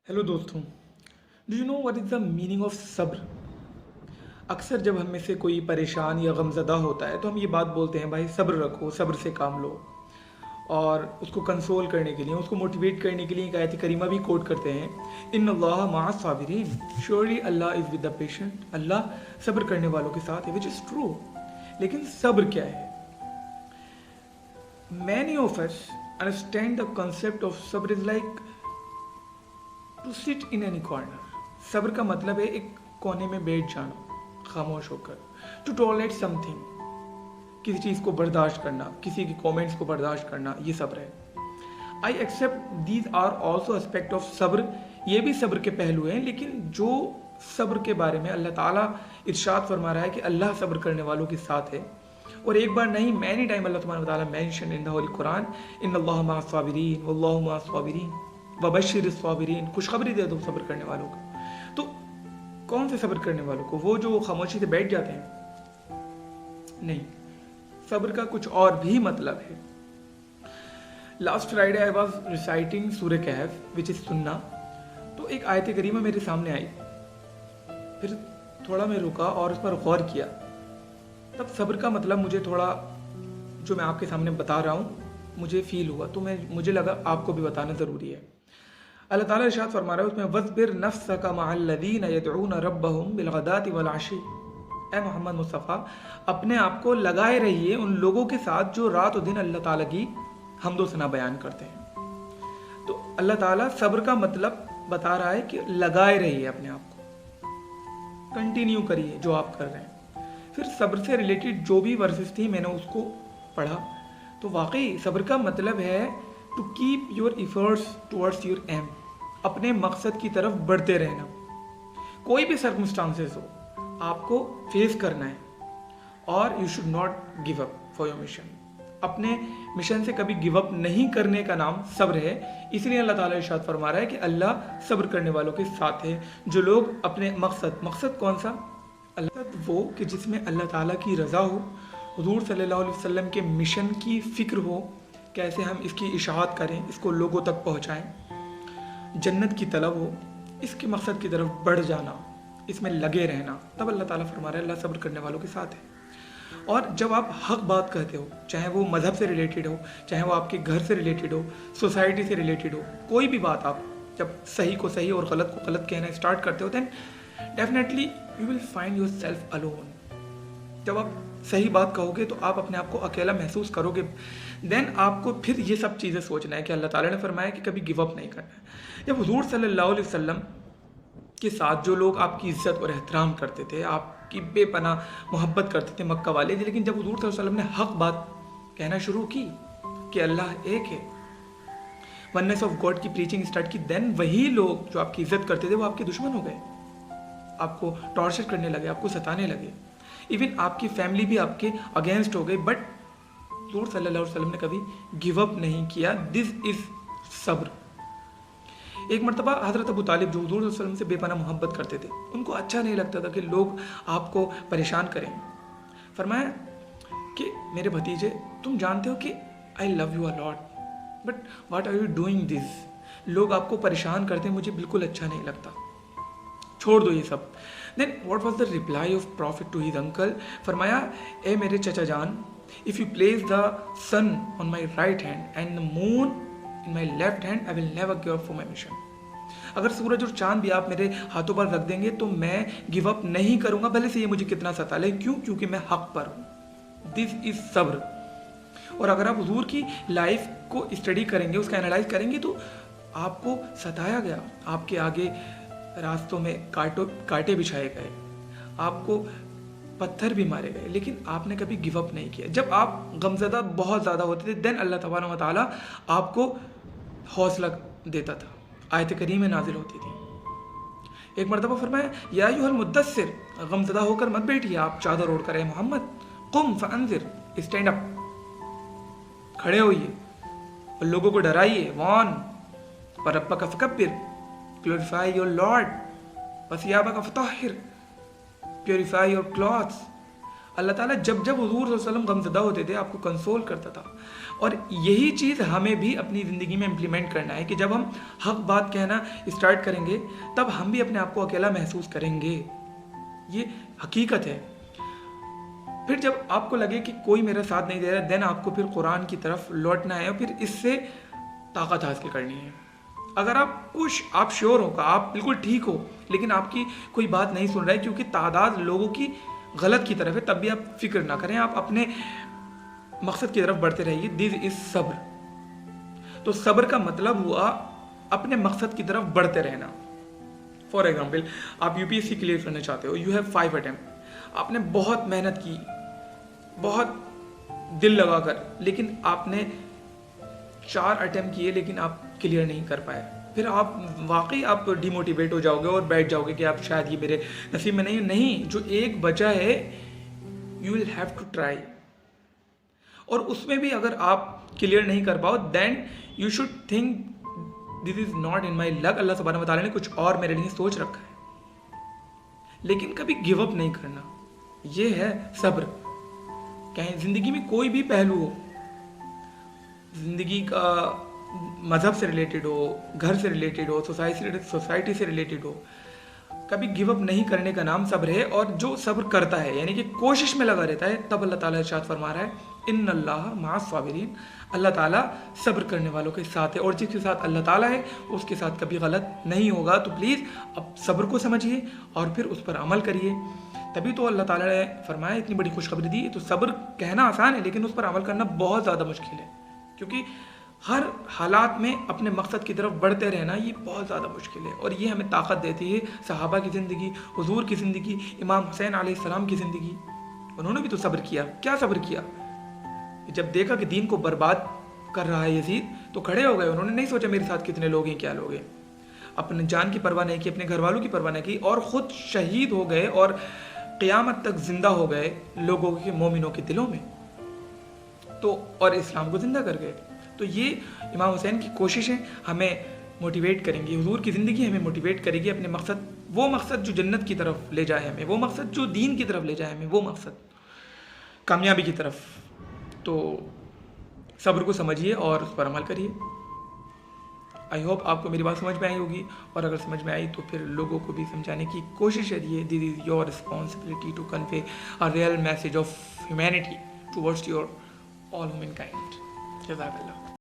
Hello दोस्तों। Do you know what is the meaning of सब्र? अक्सर जब हम में से कोई परेशान या गमज़दा होता है तो हम ये बात बोलते हैं, भाई सब्र रखो, सब्र से काम लो। और उसको कंसोल करने के लिए, उसको मोटिवेट करने के लिए एक आयत करीमा भी कोट करते हैं, इन अल्लाह मआ साबिरीन, surely Allah is with the patient, अल्लाह सब्र करने वालों के साथ है, विच इज़ ट्रू। लेकिन सब्र क्या है? Many of us understand the concept of सब्र is like to sit in any corner. सब्र का मतलब है एक कोने में बैठ जाना खामोश होकर, टू टॉलरेट समथिंग, किसी चीज़ को बर्दाश्त करना, किसी के कमेंट्स को बर्दाश्त करना, ये सब्र है। I accept these are also aspect of sabr, ये भी सब्र के पहलू हैं। लेकिन जो सब्र के बारे में अल्लाह ताला इरशाद फरमा रहा है कि अल्लाह सब्र करने वालों के साथ है, और एक बार नहीं मैनी टाइम अल्लाह सुब्हानहू व तआला mention in the holy Quran, इन्नल्लाह मअस साबिरीन वल्लाहु मअस साबिरीन वबश्शिर साबिरीन, खुशखबरी दे दो सब्र करने वालों को। तो कौन से सब्र करने वालों को? वो जो खामोशी से बैठ जाते हैं? नहीं, सब्र का कुछ और भी मतलब है। Last Friday I was reciting सूर्य कहफ विच इज सुन्ना, तो एक आयत करीमा मेरे सामने आई, फिर थोड़ा मैं रुका और उस पर गौर किया। तब सब्र का मतलब मुझे थोड़ा, जो मैं आपके सामने बता रहा हूँ, मुझे फील हुआ, तो मुझे लगा आपको भी बताना ज़रूरी है। अल्लाह ताला इरशाद फरमा रहा है उसमें, वज़बिर नफ्सका मअल्लज़ीना यदऊना रब्बहुम बिलगदाति वल अशी। ए मोहम्मद मुस्तफ़ा, अपने आप को लगाए रहिए उन लोगों के साथ जो रात और दिन अल्लाह ताला की हम्दो सना बयान करते हैं। तो अल्लाह ताला सब्र का मतलब बता रहा है कि लगाए रहिए अपने आप को, कंटिन्यू करिए जो आप कर रहे हैं। फिर सब्र से रिलेटेड जो भी वर्सेस थी मैंने उसको पढ़ा, तो वाकई सब्र का मतलब है to keep your efforts towards your aim, अपने मकसद की तरफ बढ़ते रहना। कोई भी सर्कमस्टांसेस हो, आपको फेस करना है, और you should not give up for your mission. अपने मिशन से कभी गिव अप नहीं करने का नाम सब्र है। इसलिए अल्लाह ताला इरशाद फरमा रहा है कि अल्लाह सब्र करने वालों के साथ है। जो लोग अपने मकसद कौन सा? अल्लाह वो कि जिसमें अल्लाह ताला की रज़ा हो, हुज़ूर सल्लल्लाहु अलैहि वसल्लम के मिशन की फ़िक्र हो, कैसे हम इसकी इशाअत करें, इसको लोगों तक पहुँचाएँ, जन्नत की तलब हो, इसके मकसद की तरफ बढ़ जाना, इसमें लगे रहना, तब अल्लाह ताला फरमा रहा है अल्लाह सब्र करने वालों के साथ है। और जब आप हक बात कहते हो, चाहे वो मज़हब से रिलेटेड हो, चाहे वो आपके घर से रिलेटेड हो, सोसाइटी से रिलेटेड हो, कोई भी बात, आप जब सही को सही और गलत को गलत कहना स्टार्ट करते हो, then definitely you will find yourself alone. जब आप सही बात कहोगे तो आप अपने आप को अकेला महसूस करोगे। देन आपको फिर ये सब चीज़ें सोचना है कि अल्लाह ताला ने फरमाया कि कभी गिव अप नहीं करना है। जब हुजूर सल्लल्लाहु अलैहि वसल्लम के साथ जो लोग आपकी इज़्ज़त और एहतराम करते थे, आपकी बेपनाह मोहब्बत करते थे, मक्का वाले, लेकिन जब हुजूर सल्लल्लाहु अलैहि वसल्लम ने हक बात कहना शुरू की कि अल्लाह एक है, वननेस ऑफ गॉड की प्रीचिंग स्टार्ट की, देन वही लोग जो आपकी इज़्ज़त करते थे वो आपके दुश्मन हो गए, आपको टॉर्चर करने लगे, आपको सताने लगे। इवन आपकी फैमिली भी आपके अगेंस्ट हो गई। बट हुजूर सल्लल्लाहु अलैहि वसल्लम ने कभी गिव अप नहीं किया। दिस इज सब्र। एक मरतबा हज़रत अबू तालिब जो हुजूर सल्लल्लाहु अलैहि वसल्लम से बेपनाह मोहब्बत करते थे, उनको अच्छा नहीं लगता था कि लोग आपको परेशान करें। फरमाया कि मेरे भतीजे, तुम जानते हो कि I love you a lot, but what are you doing this? लोग आपको परेशान करते हैं, मुझे बिल्कुल अच्छा नहीं लगता, छोड़ दो ये सब। Then what was the reply of prophet to his uncle? फरमाया, ए मेरे चचा जान, if you place the sun on my right hand and the moon in my left hand, I will never give up for my mission. अगर सूरज और चांद भी आप मेरे हाथों पर रख देंगे तो मैं गिव अप नहीं करूंगा, भले से ये मुझे कितना सता ले। क्यों? क्योंकि मैं हक पर हूँ। दिस इज सब्र। और अगर आप हुजूर की लाइफ को स्टडी करेंगे, उसका एनालाइज करेंगे, तो आपको सताया गया, आपके आगे रास्तों में कांटे बिछाए गए, आपको पत्थर भी मारे गए, लेकिन आपने कभी गिव अप नहीं किया। जब आप गमज़दा बहुत ज़्यादा होते थे, देन अल्लाह तबारक व तआला आपको हौसला देता था, आयत करीमें नाजिल होती थी। एक मरतबा फरमाया, या अय्युहल मुद्दस्सिर, गमज़दा होकर मत बैठिए, आप चादर ओढ़ कर, मोहम्मद कुम फअंज़िर, स्टैंड अप, खड़े होइए और लोगों को डराइए, वॉर्न, वरब्बका फकब्बिर, glorify your Lord, वसियाबका फताहिर, purify your clothes, अल्लाह ताला जब जब हुजूर सल्लल्लाहु अलैहि वसल्लम गमज़दा होते थे आपको कंसोल करता था। और यही चीज़ हमें भी अपनी ज़िंदगी में इम्प्लीमेंट करना है कि जब हम हक बात कहना स्टार्ट करेंगे तब हम भी अपने आप को अकेला महसूस करेंगे। ये हकीकत है। फिर जब आपको लगे कि कोई मेरा साथ नहीं दे रहा, देन आपको फिर कुरान की तरफ लौटना है और फिर इससे ताकत हासिल करनी है। अगर आप श्योर हो, आप बिल्कुल ठीक हो, लेकिन आपकी कोई बात नहीं सुन रहा है क्योंकि तादाद लोगों की गलत की तरफ है, तब भी आप फिक्र ना करें, आप अपने मकसद की तरफ बढ़ते रहिए। दिस इज सब्र। तो सब्र का मतलब हुआ अपने मकसद की तरफ बढ़ते रहना। फॉर एग्जाम्पल, आप यूपीएससी क्लियर करना चाहते हो, यू हैव 5 अटेम्प्ट, आपने बहुत मेहनत की, बहुत दिल लगाकर, लेकिन आपने 4 अटेम्प्ट किए लेकिन आप क्लियर नहीं कर पाए। फिर आप डिमोटिवेट हो जाओगे और बैठ जाओगे कि आप शायद ये मेरे नसीब में नहीं। जो एक बचा है, you will have to try. और उसमें भी अगर आप क्लियर नहीं कर पाओ, then you should think this is not in my luck, अल्लाह सुब्हानहू व तआला ने कुछ और मेरे लिए सोच रखा है। लेकिन कभी गिव अप नहीं करना, ये है सब्र। कहीं जिंदगी में कोई भी पहलू हो, जिंदगी का मज़हब से रिलेटेड हो, घर से रिलेटेड हो, सोसाइटी से रिलेटेड हो, कभी गिव अप नहीं करने का नाम सब्र है। और जो सब्र करता है, यानी कि कोशिश में लगा रहता है, तब अल्लाह ताला इरशाद फरमा रहा है, इन्नल्लाह मअस साबिरीन, अल्लाह ताला सब्र करने वालों के साथ है। और जिसके साथ अल्लाह ताला है उसके साथ कभी गलत नहीं होगा। तो प्लीज़ अब सब्र को समझिए और फिर उस पर अमल करिए। तभी तो अल्लाह ताला ने फरमाया, इतनी बड़ी खुशखबरी दी। तो सब्र कहना आसान है, लेकिन उस पर अमल करना बहुत ज़्यादा मुश्किल है, क्योंकि हर हालात में अपने मकसद की तरफ बढ़ते रहना ये बहुत ज़्यादा मुश्किल है। और ये हमें ताकत देती है सहाबा की ज़िंदगी, हुजूर की ज़िंदगी, इमाम हुसैन अलैहिस्सलाम की ज़िंदगी। उन्होंने भी तो सब्र किया। क्या सब्र किया? जब देखा कि दीन को बर्बाद कर रहा है यजीद, तो खड़े हो गए। उन्होंने नहीं सोचा मेरे साथ कितने लोग हैं, क्या लोग हैं। अपने जान की परवाह नहीं की, अपने घर वालों की परवाह नहीं की, और ख़ुद शहीद हो गए और क़यामत तक ज़िंदा हो गए लोगों के, मोमिनों के दिलों में, तो और इस्लाम को ज़िंदा कर गए। तो ये इमाम हुसैन की कोशिशें हमें मोटिवेट करेंगी, हुजूर की ज़िंदगी हमें मोटिवेट करेगी अपने मकसद, वो मकसद जो जन्नत की तरफ ले जाए हमें, वो मकसद जो दीन की तरफ ले जाए हमें, वो मकसद कामयाबी की तरफ। तो सब्र को समझिए और उस पर अमल करिए। आई होप आपको मेरी बात समझ में आई होगी, और अगर समझ में आई तो फिर लोगों को भी समझाने की कोशिश करिए। This is your responsibility to convey a real message of humanity towards your all humankind. जज़ाकल्लाह।